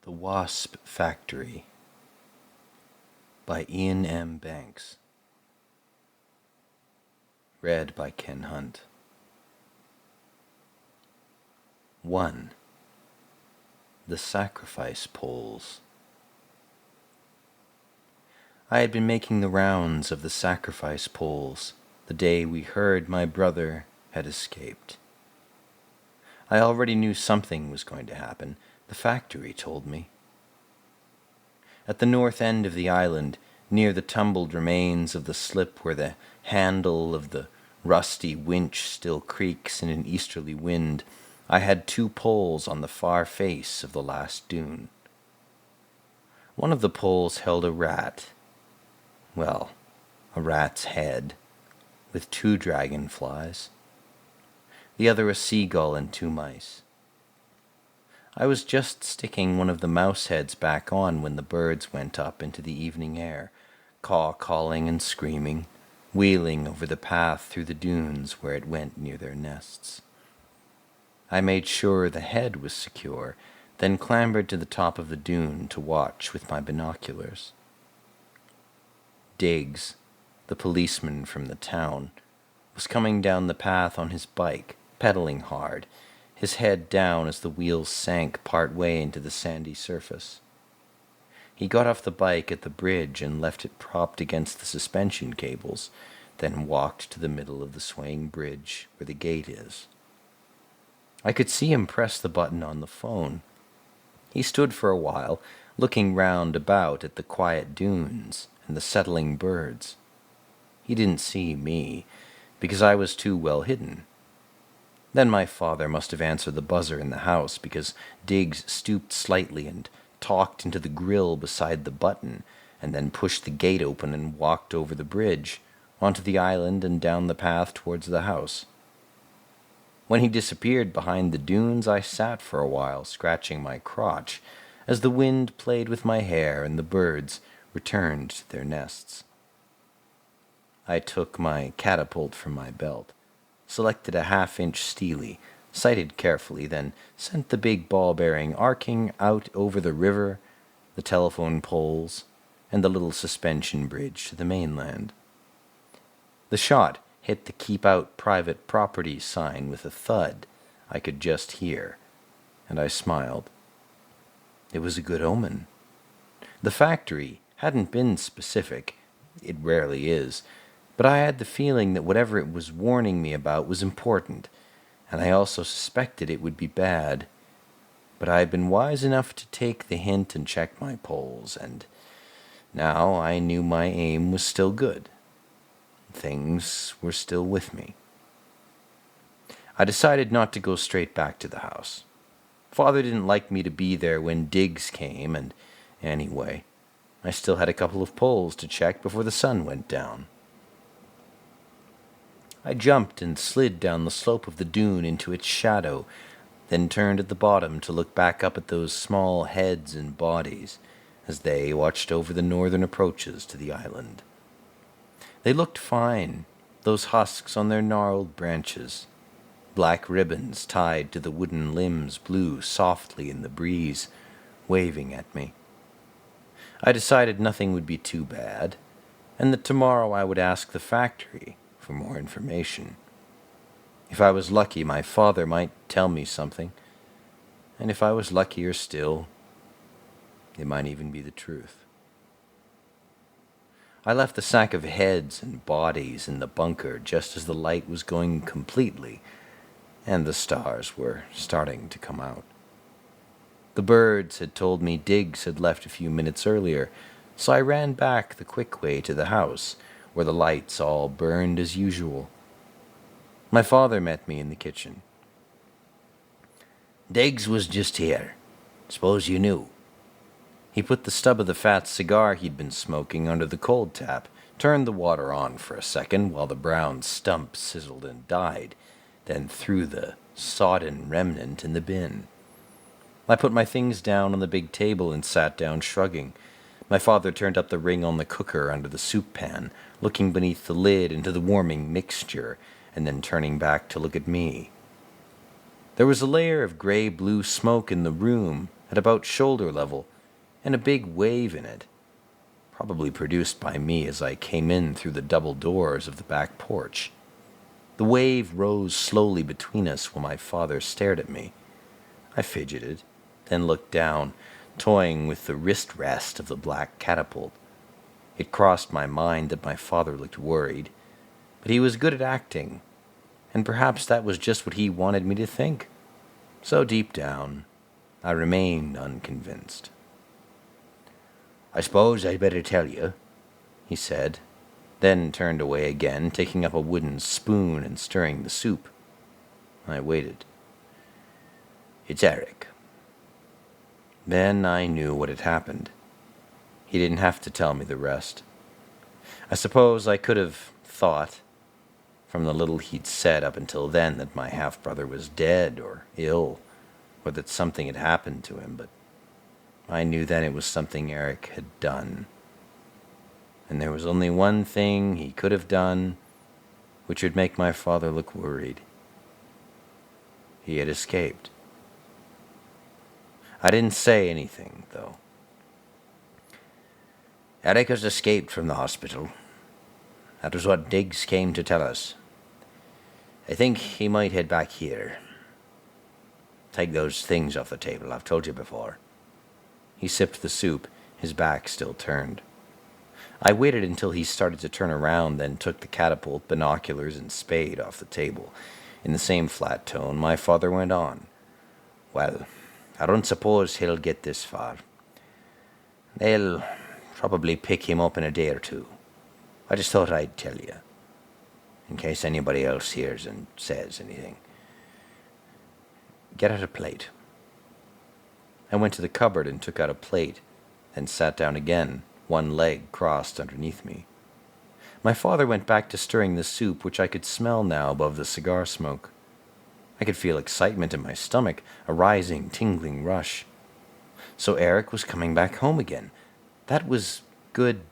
The WASP Factory by Iain M. Banks. Read by Ken Hunt. 1. The Sacrifice Poles. I had been making the rounds of the sacrifice poles the day we heard my brother had escaped. I already knew something was going to happen. The factory told me. At the north end of the island, near the tumbled remains of the slip where the handle of the rusty winch still creaks in an easterly wind, I had 2 poles on the far face of the last dune. One of the poles held a rat. Well, a rat's head, with 2 dragonflies. The other a seagull and 2 mice. I was just sticking one of the mouse heads back on when the birds went up into the evening air, caw-calling and screaming, wheeling over the path through the dunes where it went near their nests. I made sure the head was secure, then clambered to the top of the dune to watch with my binoculars. Diggs, the policeman from the town, was coming down the path on his bike, pedaling hard, his head down as the wheels sank part way into the sandy surface. He got off the bike at the bridge and left it propped against the suspension cables, then walked to the middle of the swaying bridge where the gate is. I could see him press the button on the phone. He stood for a while, looking round about at the quiet dunes and the settling birds. He didn't see me, because I was too well hidden. Then my father must have answered the buzzer in the house, because Diggs stooped slightly and talked into the grill beside the button, and then pushed the gate open and walked over the bridge, onto the island and down the path towards the house. When he disappeared behind the dunes, I sat for a while, scratching my crotch, as the wind played with my hair and the birds returned to their nests. I took my catapult from my belt, selected a 1/2-inch steely, sighted carefully, then sent the big ball bearing arcing out over the river, the telephone poles, and the little suspension bridge to the mainland. The shot hit the Keep Out Private Property sign with a thud I could just hear, and I smiled. It was a good omen. The factory hadn't been specific. It rarely is. But I had the feeling that whatever it was warning me about was important, and I also suspected it would be bad. But I had been wise enough to take the hint and check my poles, and now I knew my aim was still good. Things were still with me. I decided not to go straight back to the house. Father didn't like me to be there when Diggs came, and anyway, I still had a couple of poles to check before the sun went down. I jumped and slid down the slope of the dune into its shadow, then turned at the bottom to look back up at those small heads and bodies as they watched over the northern approaches to the island. They looked fine, those husks on their gnarled branches. Black ribbons tied to the wooden limbs blew softly in the breeze, waving at me. I decided nothing would be too bad, and that tomorrow I would ask the factory for more information. If I was lucky, my father might tell me something, and if I was luckier still, it might even be the truth. I left the sack of heads and bodies in the bunker just as the light was going completely, and the stars were starting to come out. The birds had told me Diggs had left a few minutes earlier, so I ran back the quick way to the house, where the lights all burned as usual. My father met me in the kitchen. "Diggs was just here. Suppose you knew." He put the stub of the fat cigar he'd been smoking under the cold tap, turned the water on for a second while the brown stump sizzled and died, then threw the sodden remnant in the bin. I put my things down on the big table and sat down shrugging. My father turned up the ring on the cooker under the soup pan, looking beneath the lid into the warming mixture, and then turning back to look at me. There was a layer of gray-blue smoke in the room at about shoulder level, and a big wave in it, probably produced by me as I came in through the double doors of the back porch. The wave rose slowly between us while my father stared at me. I fidgeted, then looked down, toying with the wrist rest of the black catapult. It crossed my mind that my father looked worried, but he was good at acting, and perhaps that was just what he wanted me to think. So deep down, I remained unconvinced. "I suppose I'd better tell you," he said, then turned away again, taking up a wooden spoon and stirring the soup. I waited. "It's Eric." Then I knew what had happened. He didn't have to tell me the rest. I suppose I could have thought, from the little he'd said up until then, that my half-brother was dead or ill, or that something had happened to him, but I knew then it was something Eric had done. And there was only one thing he could have done which would make my father look worried. He had escaped. I didn't say anything, though. "Eric has escaped from the hospital. That was what Diggs came to tell us. I think he might head back here. Take those things off the table, I've told you before." He sipped the soup, his back still turned. I waited until he started to turn around, then took the catapult, binoculars, and spade off the table. In the same flat tone, my father went on. "Well, I don't suppose he'll get this far. They'll probably pick him up in a day or two. I just thought I'd tell you, in case anybody else hears and says anything. Get out a plate." I went to the cupboard and took out a plate, then sat down again, one leg crossed underneath me. My father went back to stirring the soup, which I could smell now above the cigar smoke. I could feel excitement in my stomach, a rising, tingling rush. So Eric was coming back home again. That was good,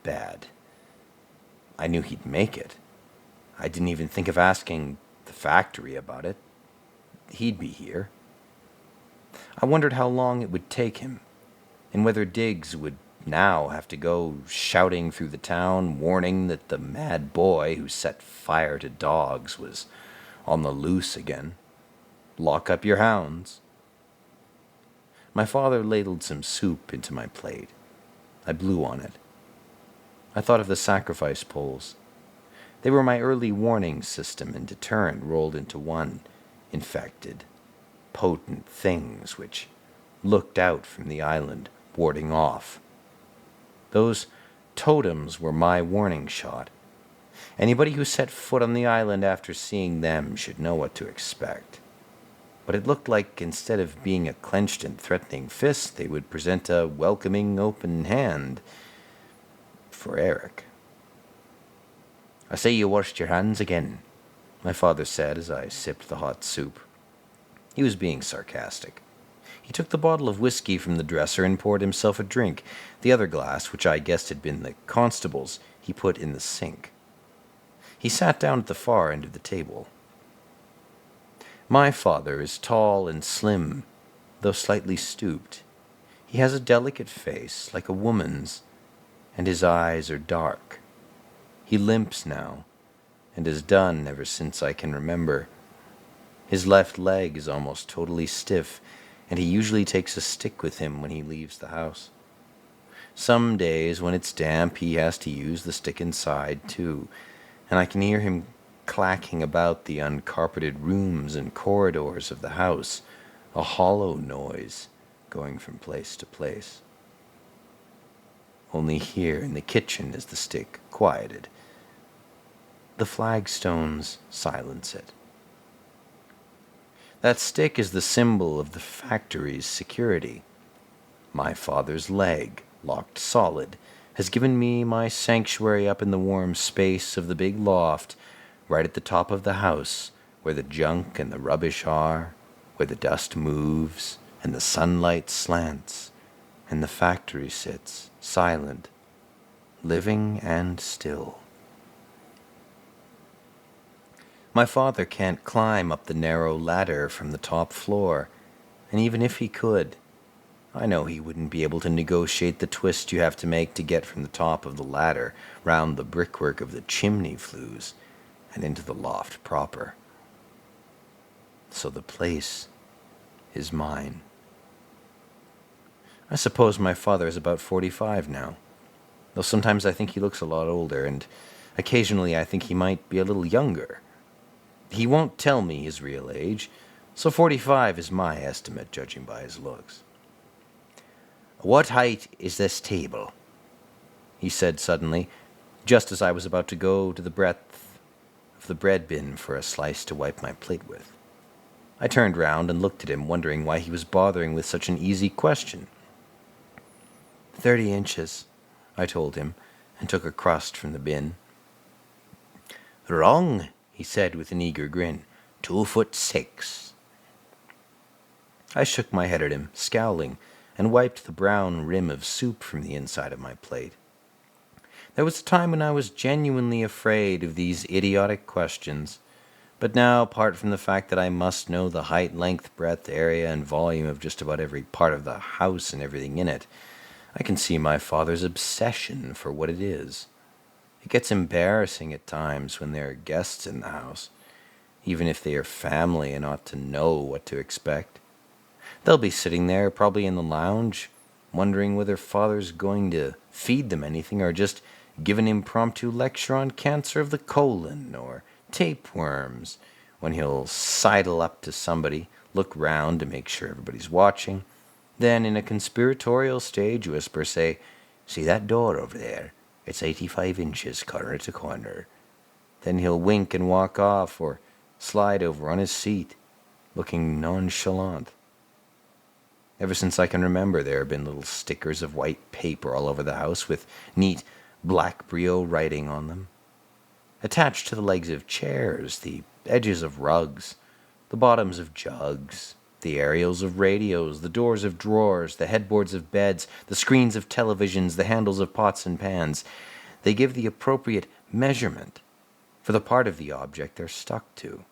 bad. I knew he'd make it. I didn't even think of asking the factory about it. He'd be here. I wondered how long it would take him, and whether Diggs would now have to go shouting through the town, warning that the mad boy who set fire to dogs was on the loose again. Lock up your hounds. My father ladled some soup into my plate. I blew on it. I thought of the sacrifice poles. They were my early warning system and deterrent rolled into one. Infected, potent things which looked out from the island, warding off. Those totems were my warning shot. Anybody who set foot on the island after seeing them should know what to expect. But it looked like instead of being a clenched and threatening fist, they would present a welcoming open hand for Eric. "I say you washed your hands again," my father said as I sipped the hot soup. He was being sarcastic. He took the bottle of whiskey from the dresser and poured himself a drink. The other glass, which I guessed had been the constable's, he put in the sink. He sat down at the far end of the table. My father is tall and slim, though slightly stooped. He has a delicate face, like a woman's, and his eyes are dark. He limps now, and has done ever since I can remember. His left leg is almost totally stiff, and he usually takes a stick with him when he leaves the house. Some days, when it's damp, he has to use the stick inside, too, and I can hear him clacking about the uncarpeted rooms and corridors of the house, a hollow noise going from place to place. Only here in the kitchen is the stick quieted. The flagstones silence it. That stick is the symbol of the factory's security. My father's leg, locked solid, has given me my sanctuary up in the warm space of the big loft, right at the top of the house, where the junk and the rubbish are, where the dust moves, and the sunlight slants, and the factory sits, silent, living and still. My father can't climb up the narrow ladder from the top floor, and even if he could, I know he wouldn't be able to negotiate the twist you have to make to get from the top of the ladder round the brickwork of the chimney flues and into the loft proper. So the place is mine. I suppose my father is about 45 now, though sometimes I think he looks a lot older, and occasionally I think he might be a little younger. He won't tell me his real age, so 45 is my estimate, judging by his looks. "What height is this table?" he said suddenly, just as I was about to go to the breadth of the bread bin for a slice to wipe my plate with. I turned round and looked at him, wondering why he was bothering with such an easy question. 30 inches, I told him, and took a crust from the bin. "Wrong," he said with an eager grin. 2'6". I shook my head at him, scowling, and wiped the brown rim of soup from the inside of my plate. There was a time when I was genuinely afraid of these idiotic questions, but now, apart from the fact that I must know the height, length, breadth, area, and volume of just about every part of the house and everything in it, I can see my father's obsession for what it is. It gets embarrassing at times when there are guests in the house, even if they are family and ought to know what to expect. They'll be sitting there, probably in the lounge, wondering whether father's going to feed them anything or just give an impromptu lecture on cancer of the colon or tapeworms, when he'll sidle up to somebody, look round to make sure everybody's watching, then in a conspiratorial stage whisper say, "See that door over there? It's 85 inches corner to corner." Then he'll wink and walk off or slide over on his seat, looking nonchalant. Ever since I can remember, there have been little stickers of white paper all over the house with neat black brio writing on them, attached to the legs of chairs, the edges of rugs, the bottoms of jugs, the aerials of radios, the doors of drawers, the headboards of beds, the screens of televisions, the handles of pots and pans. They give the appropriate measurement for the part of the object they're stuck to.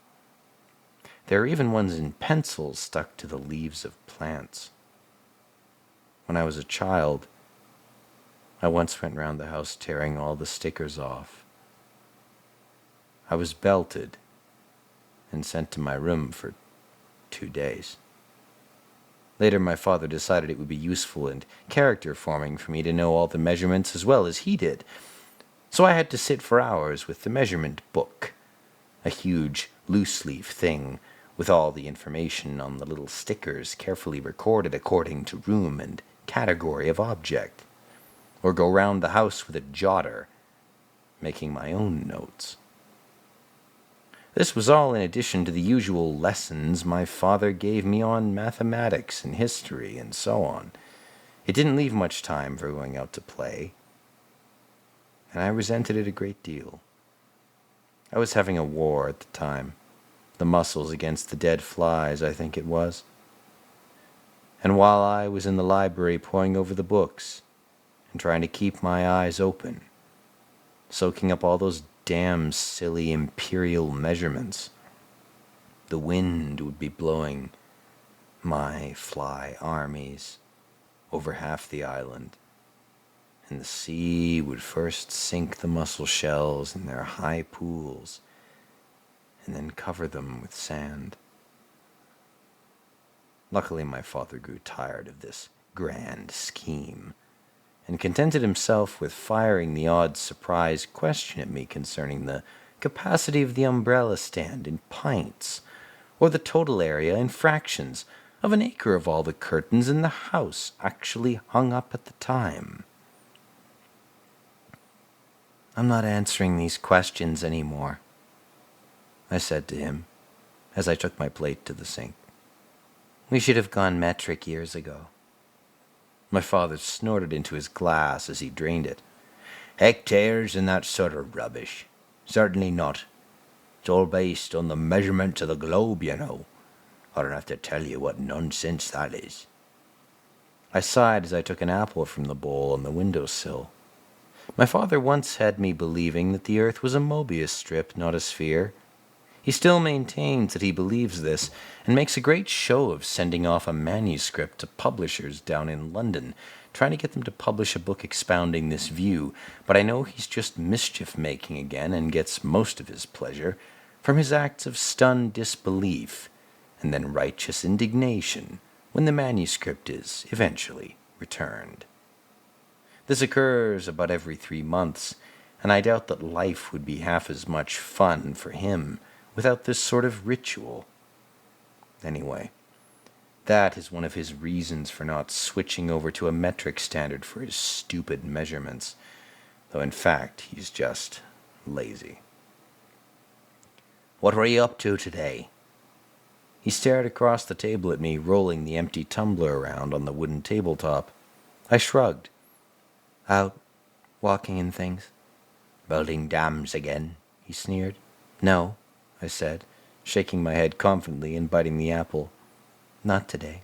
There are even ones in pencils stuck to the leaves of plants. When I was a child, I once went round the house tearing all the stickers off. I was belted and sent to my room for 2 days. Later, my father decided it would be useful and character-forming for me to know all the measurements as well as he did. So I had to sit for hours with the measurement book, a huge loose-leaf thing with all the information on the little stickers carefully recorded according to room and category of object, or go round the house with a jotter, making my own notes. This was all in addition to the usual lessons my father gave me on mathematics and history and so on. It didn't leave much time for going out to play, and I resented it a great deal. I was having a war at the time, the muscles against the dead flies, I think it was. And while I was in the library poring over the books and trying to keep my eyes open, soaking up all those damn silly imperial measurements, the wind would be blowing my fly armies over half the island, and the sea would first sink the mussel shells in their high pools and then cover them with sand. Luckily, my father grew tired of this grand scheme and contented himself with firing the odd surprise question at me concerning the capacity of the umbrella stand in pints, or the total area in fractions of an acre of all the curtains in the house actually hung up at the time. "I'm not answering these questions anymore," I said to him as I took my plate to the sink. "We should have gone metric years ago." My father snorted into his glass as he drained it. "Hectares and that sort of rubbish. Certainly not. It's all based on the measurement of the globe, you know. I don't have to tell you what nonsense that is." I sighed as I took an apple from the bowl on the windowsill. My father once had me believing that the earth was a Mobius strip, not a sphere. He still maintains that he believes this and makes a great show of sending off a manuscript to publishers down in London, trying to get them to publish a book expounding this view, but I know he's just mischief-making again and gets most of his pleasure from his acts of stunned disbelief and then righteous indignation when the manuscript is eventually returned. This occurs about every 3 months, and I doubt that life would be half as much fun for him without this sort of ritual. Anyway, that is one of his reasons for not switching over to a metric standard for his stupid measurements, though in fact he's just lazy. "What were you up to today?" He stared across the table at me, rolling the empty tumbler around on the wooden tabletop. I shrugged. "Out, walking and things." "Building dams again?" he sneered. "No," I said, shaking my head confidently and biting the apple. "Not today."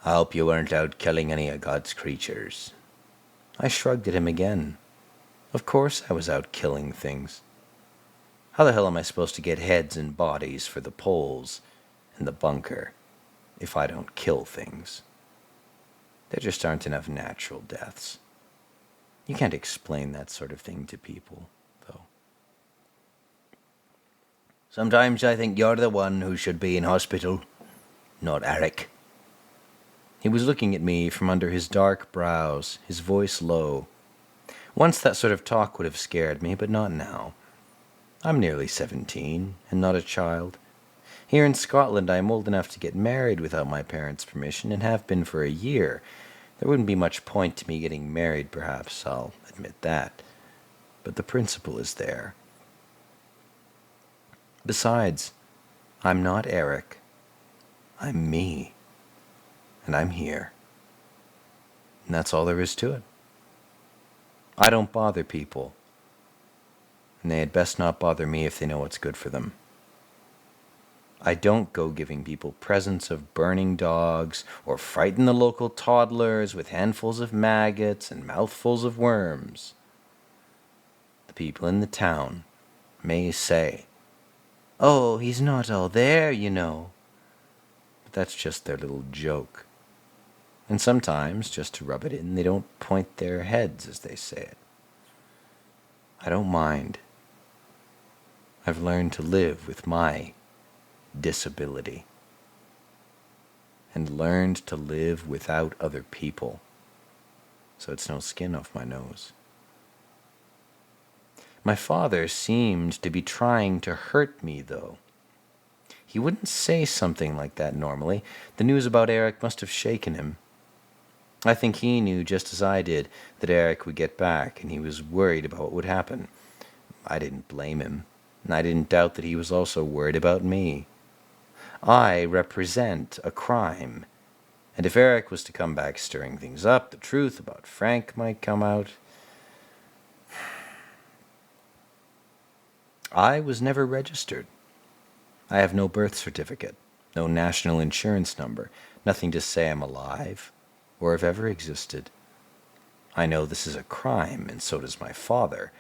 "I hope you weren't out killing any of God's creatures." I shrugged at him again. Of course I was out killing things. How the hell am I supposed to get heads and bodies for the poles and the bunker if I don't kill things? There just aren't enough natural deaths. You can't explain that sort of thing to people, though. "Sometimes I think you're the one who should be in hospital, not Eric." He was looking at me from under his dark brows, his voice low. Once that sort of talk would have scared me, but not now. I'm nearly 17, and not a child. Here in Scotland I am old enough to get married without my parents' permission, and have been for a year. There wouldn't be much point to me getting married, perhaps, I'll admit that. But the principle is there. Besides, I'm not Eric. I'm me. And I'm here. And that's all there is to it. I don't bother people. And they had best not bother me if they know what's good for them. I don't go giving people presents of burning dogs or frighten the local toddlers with handfuls of maggots and mouthfuls of worms. The people in the town may say, "Oh, he's not all there, you know." But that's just their little joke. And sometimes, just to rub it in, they don't point their heads as they say it. I don't mind. I've learned to live with my disability, and learned to live without other people, so it's no skin off my nose. My father seemed to be trying to hurt me, though. He wouldn't say something like that normally. The news about Eric must have shaken him. I think he knew, just as I did, that Eric would get back, and he was worried about what would happen. I didn't blame him, and I didn't doubt that he was also worried about me. I represent a crime, and if Eric was to come back stirring things up, the truth about Frank might come out. I was never registered. I have no birth certificate, no national insurance number, nothing to say I'm alive, or have ever existed. I know this is a crime, and so does my father,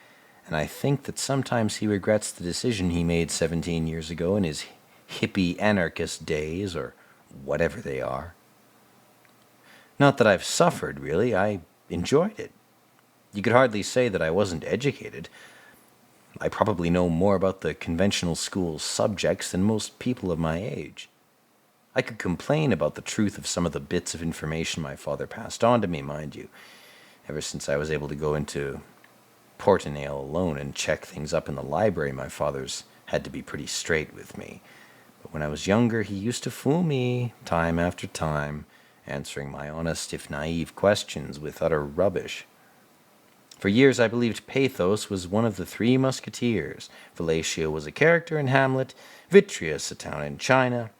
and I think that sometimes he regrets the decision he made 17 years ago in his hippie anarchist days, or whatever they are. Not that I've suffered, really. I enjoyed it. You could hardly say that I wasn't educated. I probably know more about the conventional school subjects than most people of my age. I could complain about the truth of some of the bits of information my father passed on to me, mind you, ever since I was able to go into Portinail alone and check things up in the library. My father's had to be pretty straight with me. But when I was younger, he used to fool me, time after time, answering my honest, if naive questions with utter rubbish. For years I believed Pathos was one of the three musketeers, Fellatio was a character in Hamlet, Vitreous a town in China,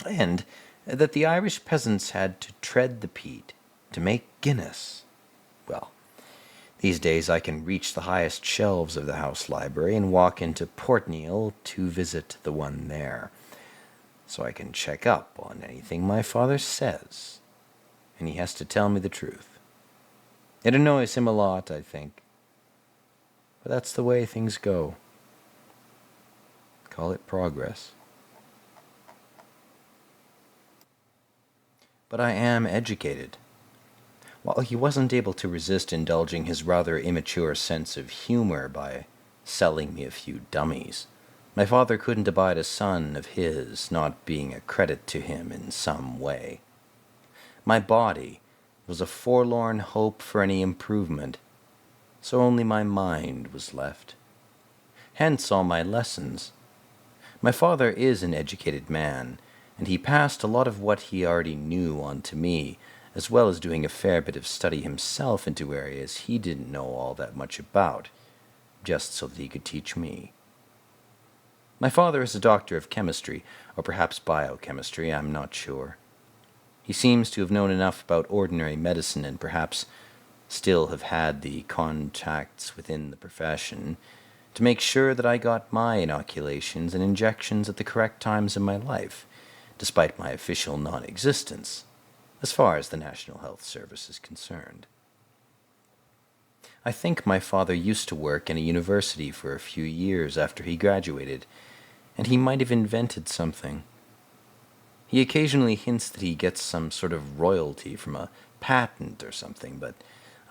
and that the Irish peasants had to tread the peat to make Guinness. Well, these days I can reach the highest shelves of the house library and walk into Portneal to visit the one there, so I can check up on anything my father says, and he has to tell me the truth. It annoys him a lot, I think, but that's the way things go. call it progress. But I am educated. While he wasn't able to resist indulging his rather immature sense of humor by selling me a few dummies, my father couldn't abide a son of his not being a credit to him in some way. My body was a forlorn hope for any improvement, so only my mind was left. Hence all my lessons. My father is an educated man, and he passed a lot of what he already knew on to me, as well as doing a fair bit of study himself into areas he didn't know all that much about, just so that he could teach me. My father is a doctor of chemistry, or perhaps biochemistry, I'm not sure. He seems to have known enough about ordinary medicine and perhaps still have had the contacts within the profession to make sure that I got my inoculations and injections at the correct times in my life, despite my official non-existence, as far as the National Health Service is concerned. I think my father used to work in a university for a few years after he graduated, and he might have invented something. He occasionally hints that he gets some sort of royalty from a patent or something, but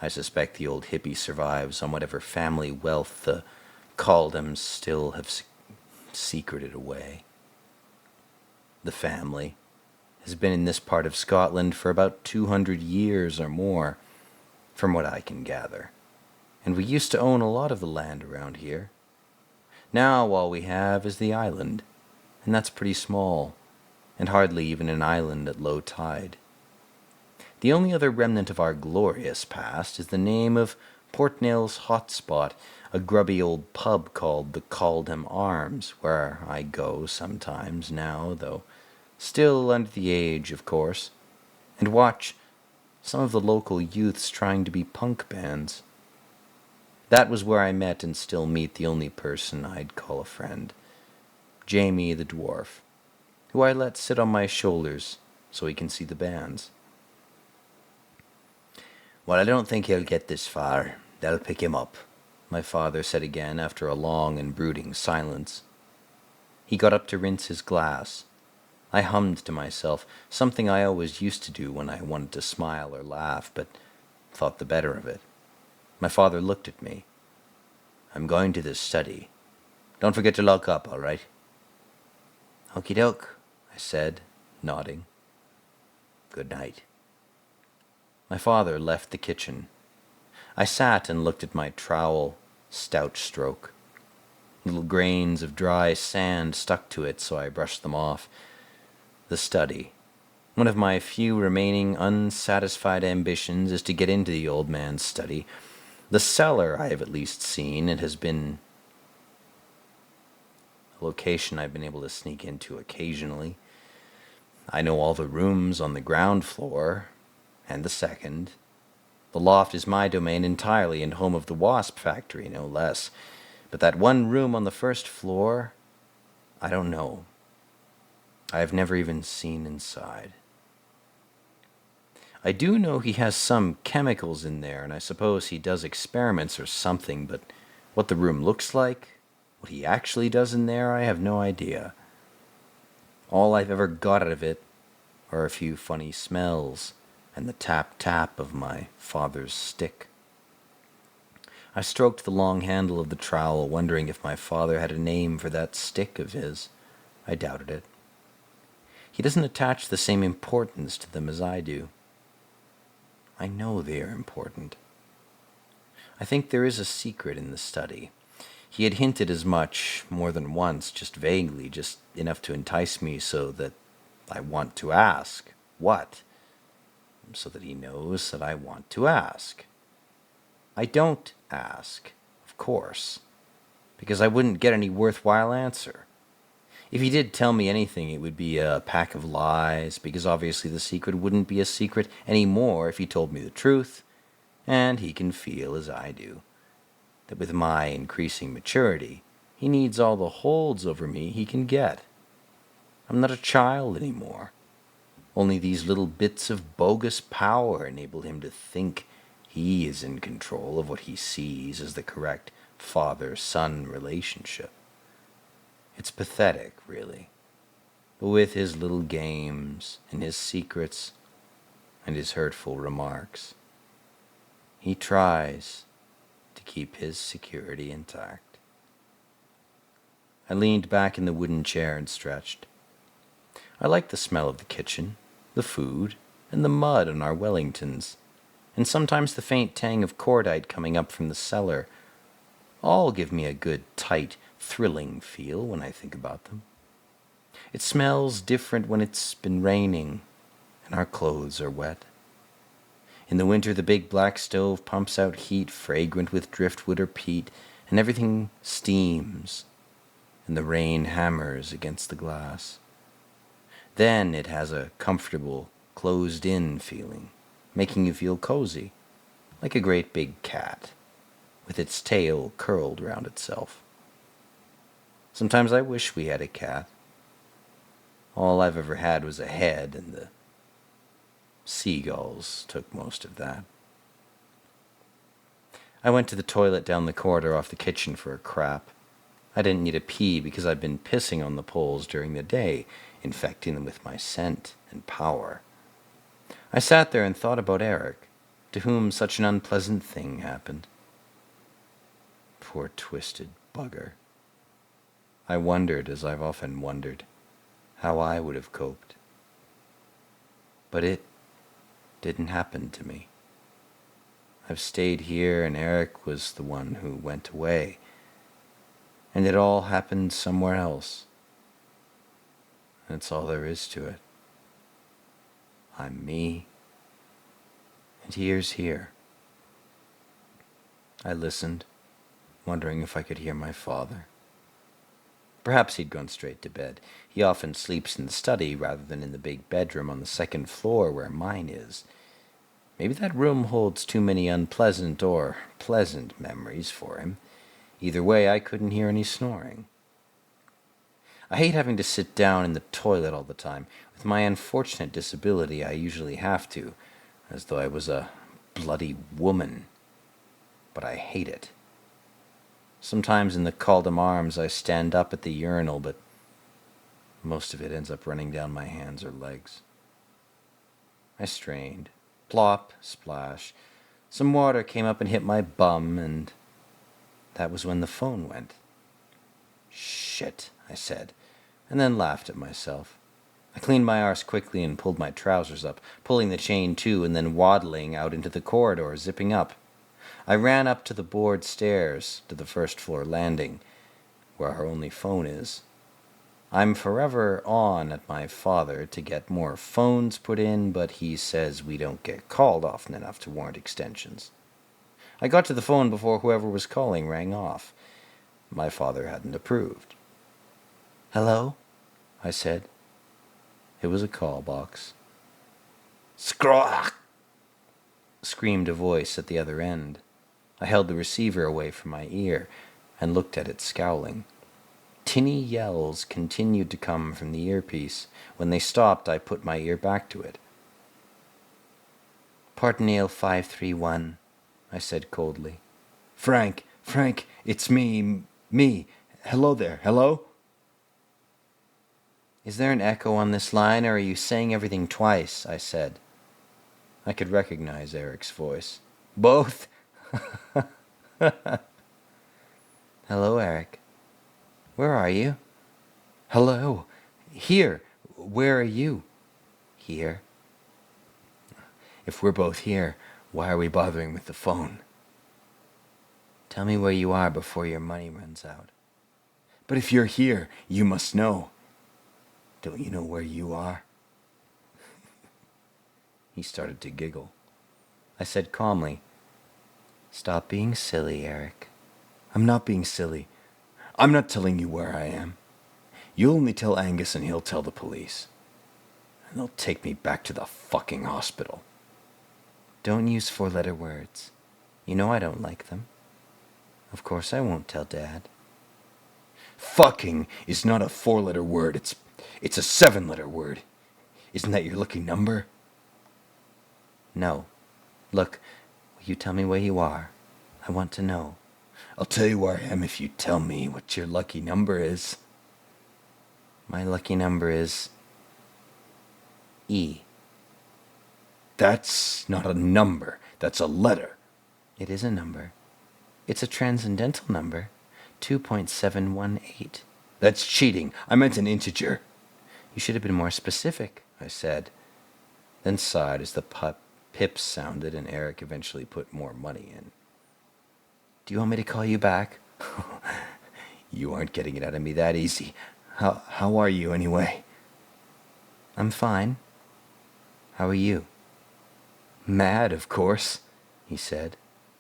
I suspect the old hippie survives on whatever family wealth the Caldhams still have secreted away. The family has been in this part of Scotland for about 200 years or more, from what I can gather, and we used to own a lot of the land around here. Now all we have is the island, and that's pretty small, and hardly even an island at low tide. The only other remnant of our glorious past is the name of Portnail's Hot Spot, a grubby old pub called the Caldham Arms, where I go sometimes now, though still under the age, of course, and watch some of the local youths trying to be punk bands. That was where I met and still meet the only person I'd call a friend, Jamie the dwarf, who I let sit on my shoulders so he can see the bands. "Well, I don't think he'll get this far. They'll pick him up," my father said again after a long and brooding silence. He got up to rinse his glass. I hummed to myself, something I always used to do when I wanted to smile or laugh, but thought the better of it. My father looked at me. "I'm going to the study. Don't forget to lock up, all right?" "Okie doke," I said, nodding. "Good night." My father left the kitchen. I sat and looked at my trowel, stout stroke. Little grains of dry sand stuck to it, so I brushed them off. The study. One of my few remaining unsatisfied ambitions is to get into the old man's study. The cellar I have at least seen. It has been a location I've been able to sneak into occasionally. I know all the rooms on the ground floor, and the second. The loft is my domain entirely and home of the WASP Factory, no less. But that one room on the first floor, I don't know. I have never even seen inside. I do know he has some chemicals in there, and I suppose he does experiments or something, but what the room looks like, what he actually does in there, I have no idea. All I've ever got out of it are a few funny smells and the tap-tap of my father's stick. I stroked the long handle of the trowel, wondering if my father had a name for that stick of his. I doubted it. He doesn't attach the same importance to them as I do. I know they are important. I think there is a secret in the study. He had hinted as much more than once, just vaguely, just enough to entice me so that I want to ask. What? So that he knows that I want to ask. I don't ask, of course, because I wouldn't get any worthwhile answer. If he did tell me anything, it would be a pack of lies, because obviously the secret wouldn't be a secret anymore if he told me the truth, and he can feel, as I do, that with my increasing maturity, he needs all the holds over me he can get. I'm not a child anymore. Only these little bits of bogus power enable him to think he is in control of what he sees as the correct father-son relationship. It's pathetic, really. But with his little games and his secrets and his hurtful remarks, he tries to keep his security intact. I leaned back in the wooden chair and stretched. I liked the smell of the kitchen, the food, and the mud on our Wellingtons, and sometimes the faint tang of cordite coming up from the cellar. All give me a good, tight, thrilling feel when I think about them. It smells different when it's been raining and our clothes are wet. In the winter, the big black stove pumps out heat fragrant with driftwood or peat, and everything steams, and the rain hammers against the glass. Then it has a comfortable, closed-in feeling, making you feel cozy, like a great big cat, with its tail curled round itself. Sometimes I wish we had a cat. All I've ever had was a head, and the seagulls took most of that. I went to the toilet down the corridor off the kitchen for a crap. I didn't need a pee because I'd been pissing on the poles during the day, infecting them with my scent and power. I sat there and thought about Eric, to whom such an unpleasant thing happened. Poor twisted bugger. I wondered, as I've often wondered, how I would have coped. But it didn't happen to me. I've stayed here, and Eric was the one who went away, and it all happened somewhere else. That's all there is to it. I'm me, and here's here. I listened, wondering if I could hear my father. Perhaps he'd gone straight to bed. He often sleeps in the study rather than in the big bedroom on the second floor where mine is. Maybe that room holds too many unpleasant or pleasant memories for him. Either way, I couldn't hear any snoring. I hate having to sit down in the toilet all the time. With my unfortunate disability, I usually have to, as though I was a bloody woman. But I hate it. Sometimes in the Caldam Arms I stand up at the urinal, but most of it ends up running down my hands or legs. I strained. Plop, splash. Some water came up and hit my bum, and that was when the phone went. Shit, I said, and then laughed at myself. I cleaned my arse quickly and pulled my trousers up, pulling the chain too, and then waddling out into the corridor, zipping up. I ran up to the board stairs to the first-floor landing, where our only phone is. I'm forever on at my father to get more phones put in, but he says we don't get called often enough to warrant extensions. I got to the phone before whoever was calling rang off. My father hadn't approved. "Hello?" I said. It was a call box. "Scraw!" screamed a voice at the other end. I held the receiver away from my ear and looked at it, scowling. Tinny yells continued to come from the earpiece. When they stopped, I put my ear back to it. "Partenale 531, I said coldly. Frank, it's me. Hello there, hello?" "Is there an echo on this line, or are you saying everything twice?" I said. I could recognize Eric's voice. "Both." "Hello, Eric. Where are you?" "Hello. Here. Where are you?" "Here." "If we're both here, why are we bothering with the phone?" "Tell me where you are before your money runs out." "But if you're here, you must know." "Don't you know where you are?" He started to giggle. I said calmly, "Stop being silly, Eric." "I'm not being silly. I'm not telling you where I am. You'll only tell Angus and he'll tell the police. And they'll take me back to the fucking hospital." "Don't use four-letter words. You know I don't like them." "Of course I won't tell Dad." "Fucking is not a four-letter word. It's a seven-letter word. Isn't that your lucky number?" "No. Look, will you tell me where you are? I want to know." "I'll tell you where I am if you tell me what your lucky number is." My lucky number is E. That's not a number. That's a letter. It is a number. It's a transcendental number. 2.718. That's cheating. I meant an integer. You should have been more specific, I said, then sighed as the pips sounded and Eric eventually put more money in. Do you want me to call you back? You aren't getting it out of me that easy. How are you anyway? I'm fine. How are you? Mad, of course, he said,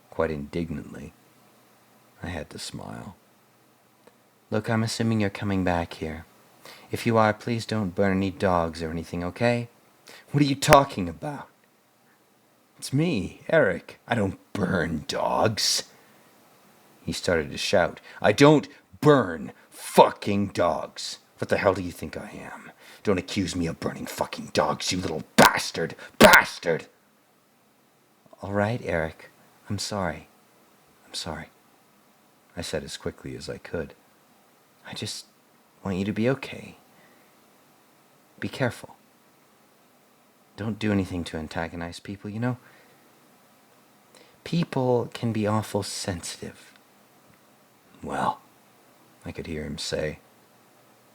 quite indignantly. I had to smile. Look, I'm assuming you're coming back here. If you are, please don't burn any dogs or anything, okay? What are you talking about? It's me, Eric. I don't burn dogs. He started to shout. I don't burn fucking dogs. What the hell do you think I am? Don't accuse me of burning fucking dogs, you little bastard. Bastard! All right, Eric. I'm sorry. I'm sorry. I said as quickly as I could. I just want you to be okay. Be careful. Don't do anything to antagonize people, you know? People can be awful sensitive. Well, I could hear him say.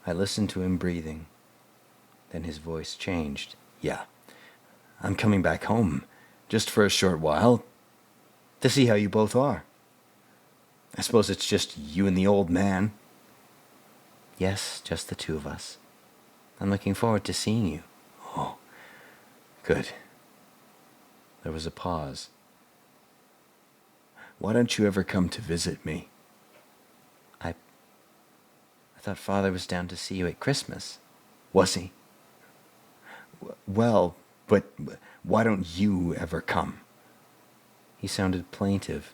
I listened to him breathing. Then his voice changed. Yeah, I'm coming back home, just for a short while, to see how you both are. I suppose it's just you and the old man. Yes, just the two of us. I'm looking forward to seeing you. Oh, good. There was a pause. Why don't you ever come to visit me? I thought Father was down to see you at Christmas. Was he? Well, but why don't you ever come? He sounded plaintive.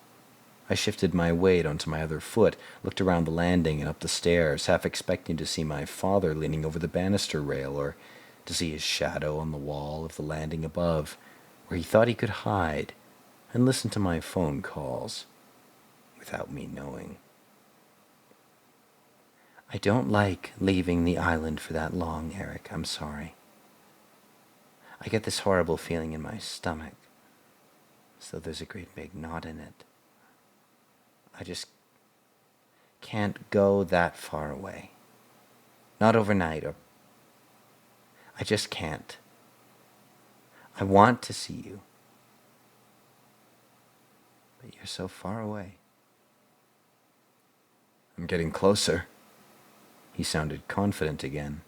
I shifted my weight onto my other foot, looked around the landing and up the stairs, half expecting to see my father leaning over the banister rail, or to see his shadow on the wall of the landing above, where he thought he could hide and listen to my phone calls without me knowing. I don't like leaving the island for that long, Eric. I'm sorry. I get this horrible feeling in my stomach, as though there's a great big knot in it. I just can't go that far away. Not overnight, or I just can't. I want to see you, but you're so far away. I'm getting closer. He sounded confident again.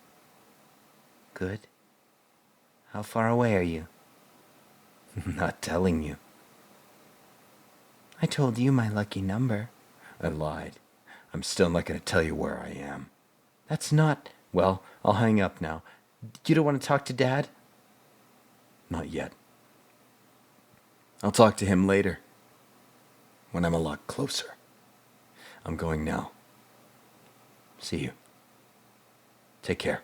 Good. How far away are you? I'm not telling you. I told you my lucky number. I lied. I'm still not going to tell you where I am. That's not... Well, I'll hang up now. You don't want to talk to Dad? Not yet. I'll talk to him later, when I'm a lot closer. I'm going now. See you. Take care.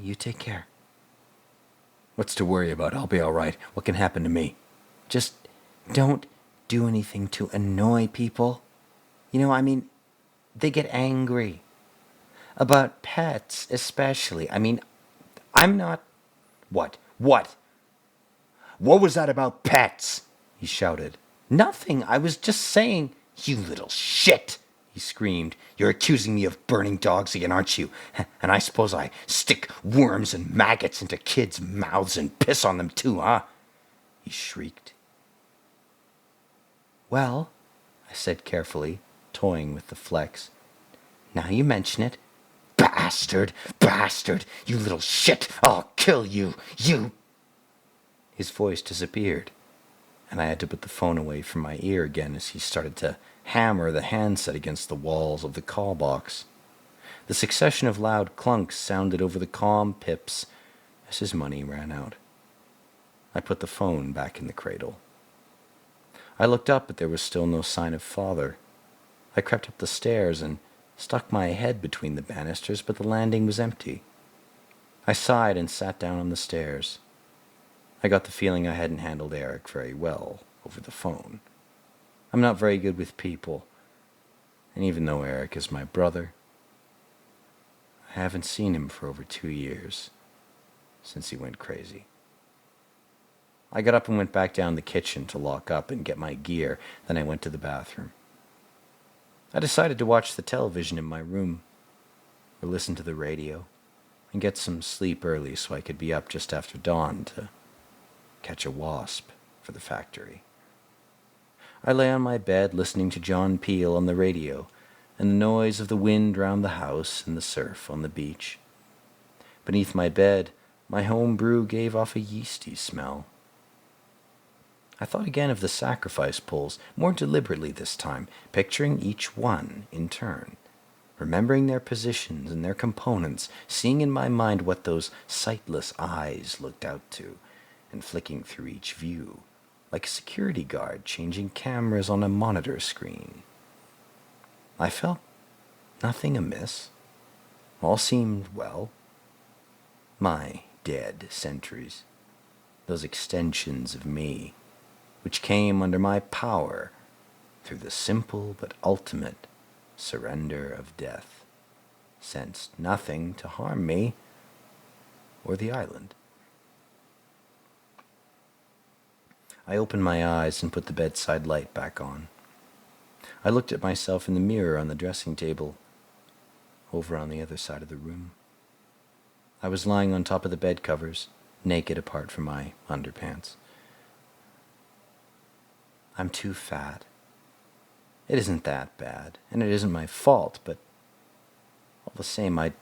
You take care. What's to worry about? I'll be all right. What can happen to me? Just don't do anything to annoy people. You know, I mean, they get angry. About pets, especially. I mean, I'm not... What? What? What was that about pets? He shouted. Nothing. I was just saying... You little shit! He screamed. You're accusing me of burning dogs again, aren't you? And I suppose I stick worms and maggots into kids' mouths and piss on them too, huh? He shrieked. Well, I said carefully, toying with the flex. Now you mention it. Bastard! Bastard! You little shit! I'll kill you! You... His voice disappeared, and I had to put the phone away from my ear again as he started to hammer the handset against the walls of the call box. The succession of loud clunks sounded over the calm pips as his money ran out. I put the phone back in the cradle. I looked up, but there was still no sign of Father. I crept up the stairs and stuck my head between the banisters, but the landing was empty. I sighed and sat down on the stairs. I got the feeling I hadn't handled Eric very well over the phone. I'm not very good with people, and even though Eric is my brother, I haven't seen him for over 2 years, since he went crazy. I got up and went back down the kitchen to lock up and get my gear, then I went to the bathroom. I decided to watch the television in my room, or listen to the radio, and get some sleep early so I could be up just after dawn to catch a WASP for the factory. I lay on my bed listening to John Peel on the radio and the noise of the wind round the house and the surf on the beach. Beneath my bed, my home brew gave off a yeasty smell. I thought again of the sacrifice poles, more deliberately this time, picturing each one in turn, remembering their positions and their components, seeing in my mind what those sightless eyes looked out to, and flicking through each view, like a security guard changing cameras on a monitor screen. I felt nothing amiss. All seemed well. My dead centuries, those extensions of me, which came under my power through the simple but ultimate surrender of death, sensed nothing to harm me or the island. I opened my eyes and put the bedside light back on. I looked at myself in the mirror on the dressing table, over on the other side of the room. I was lying on top of the bed covers, naked apart from my underpants. I'm too fat. It isn't that bad, and it isn't my fault, but all the same, I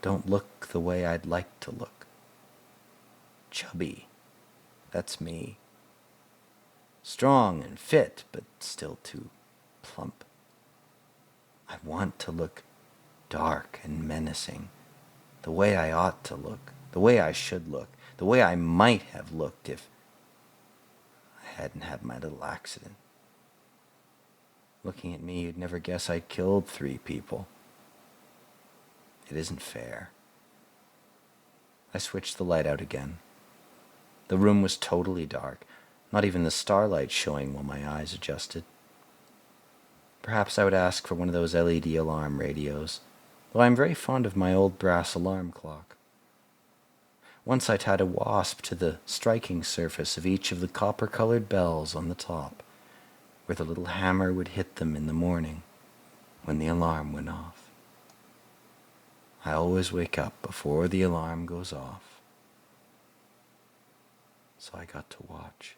don't look the way I'd like to look. Chubby, that's me. Strong and fit, but still too plump. I want to look dark and menacing, the way I ought to look, the way I should look, the way I might have looked if I hadn't had my little accident. Looking at me, you'd never guess I killed 3 people. It isn't fair. I switched the light out again. The room was totally dark, not even the starlight showing while my eyes adjusted. Perhaps I would ask for one of those LED alarm radios, though I'm very fond of my old brass alarm clock. Once I tied a wasp to the striking surface of each of the copper-colored bells on the top, where the little hammer would hit them in the morning when the alarm went off. I always wake up before the alarm goes off, so I got to watch.